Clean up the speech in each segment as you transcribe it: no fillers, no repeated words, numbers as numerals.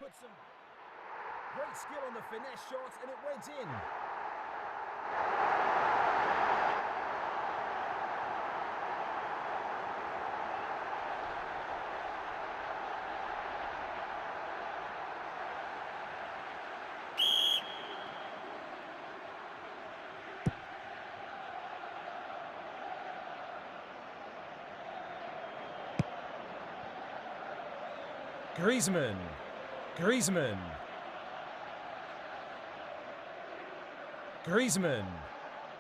Put some great skill on the finesse shot, and it went in. Griezmann.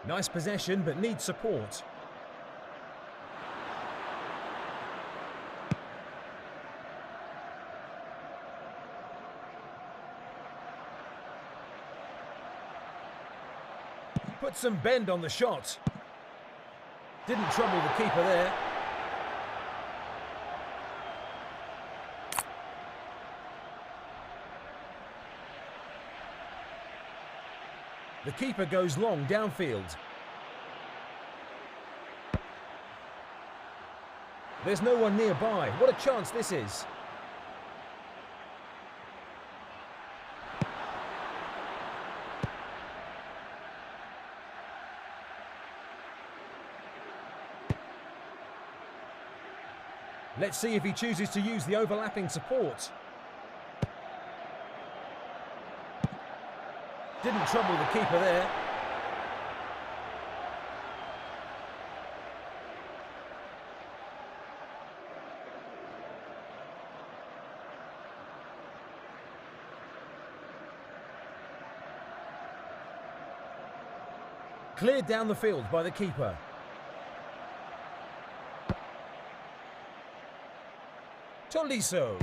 Nice possession, but needs support. Put some bend on the shot. Didn't trouble the keeper there. The keeper goes long downfield. There's no one nearby. What a chance this is. Let's see if he chooses to use the overlapping support. Didn't trouble the keeper there. Cleared down the field by the keeper. Tolisso.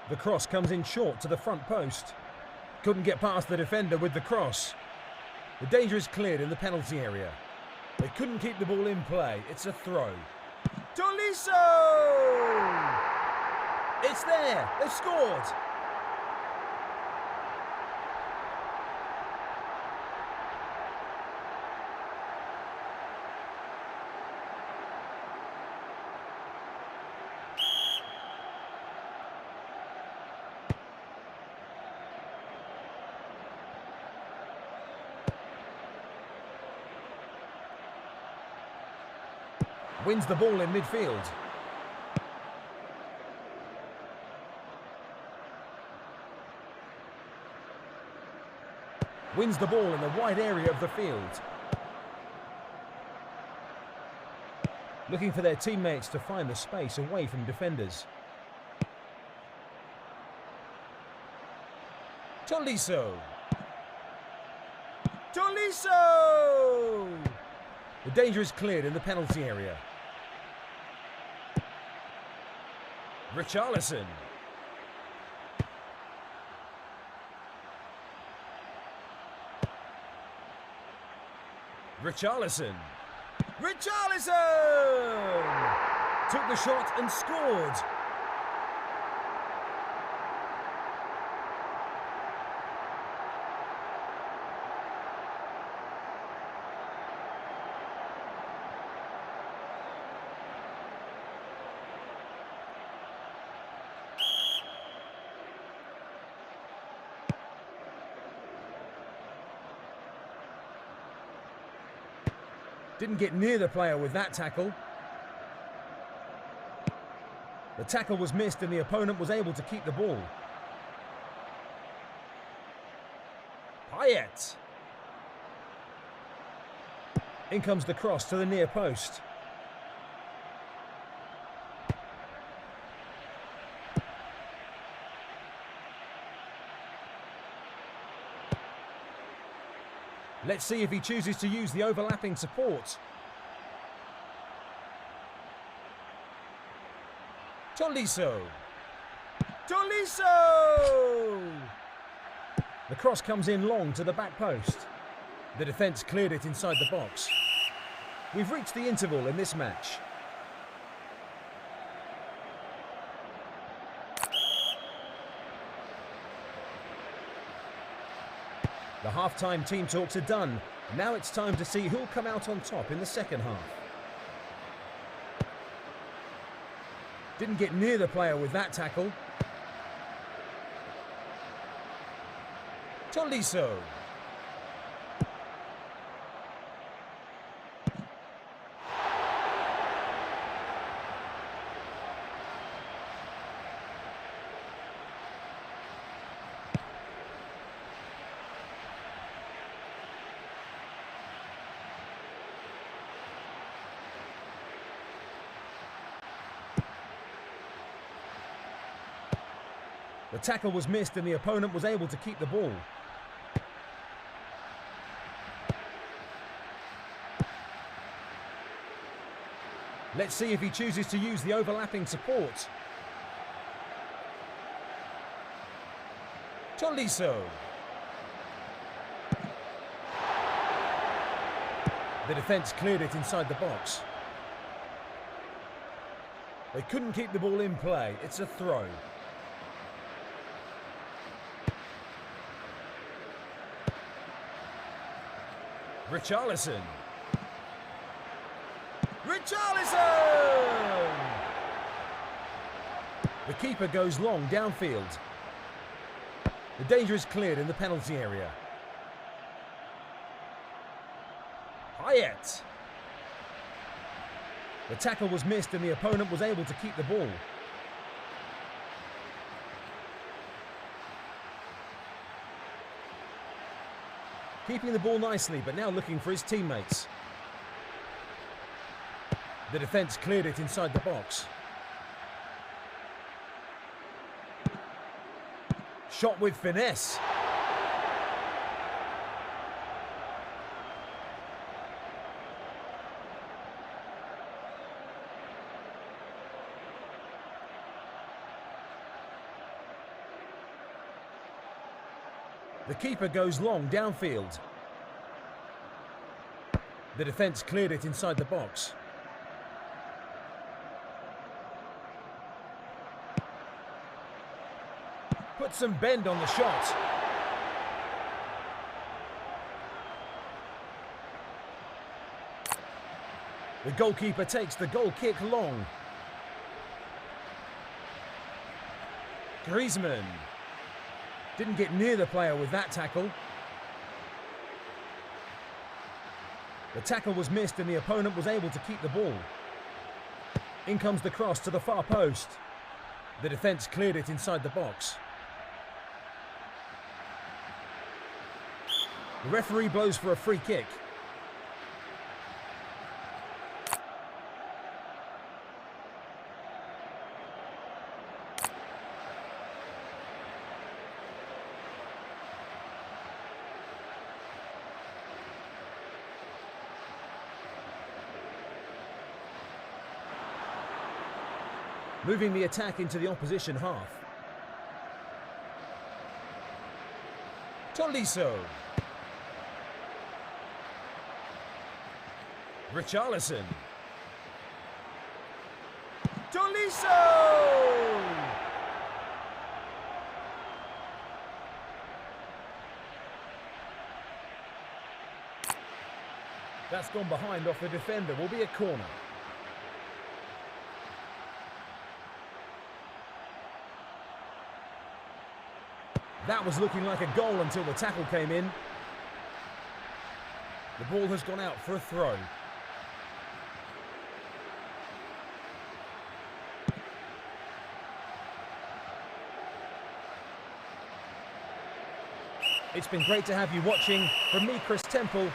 The cross comes in short to the front post. Couldn't get past the defender with the cross. The danger is cleared in the penalty area. They couldn't keep the ball in play. It's a throw. Tolisso! It's there. They've scored. Wins the ball in midfield. Wins the ball in the wide area of the field. Looking for their teammates to find the space away from defenders. Tolisso! Tolisso! The danger is cleared in the penalty area. Richarlison. Richarlison. Took the shot and scored. Didn't get near the player with that tackle. The tackle was missed and the opponent was able to keep the ball. Payet. In comes the cross to the near post. Let's see if he chooses to use the overlapping support. Tolisso. The cross comes in long to the back post. The defence cleared it inside the box. We've reached the interval in this match. The half-time team talks are done. Now it's time to see who'll come out on top in the second half. Didn't get near the player with that tackle. Tolisso. The tackle was missed and the opponent was able to keep the ball. Let's see if he chooses to use the overlapping support. Tolisso. The defence cleared it inside the box. They couldn't keep the ball in play. It's a throw. Richarlison. Richarlison! The keeper goes long downfield. The danger is cleared in the penalty area. Hayet. The tackle was missed and the opponent was able to keep the ball. Keeping the ball nicely, but now looking for his teammates. The defence cleared it inside the box. Shot with finesse. The keeper goes long downfield. The defence cleared it inside the box. Put some bend on the shot. The goalkeeper takes the goal kick long. Griezmann. Didn't get near the player with that tackle. The tackle was missed and the opponent was able to keep the ball. In comes the cross to the far post. The defence cleared it inside the box. The referee blows for a free kick. Moving the attack into the opposition half. Tolisso. Richarlison. Tolisso! That's gone behind off the defender. Will be a corner. That was looking like a goal until the tackle came in. The ball has gone out for a throw. It's been great to have you watching. From me, Chris Temple.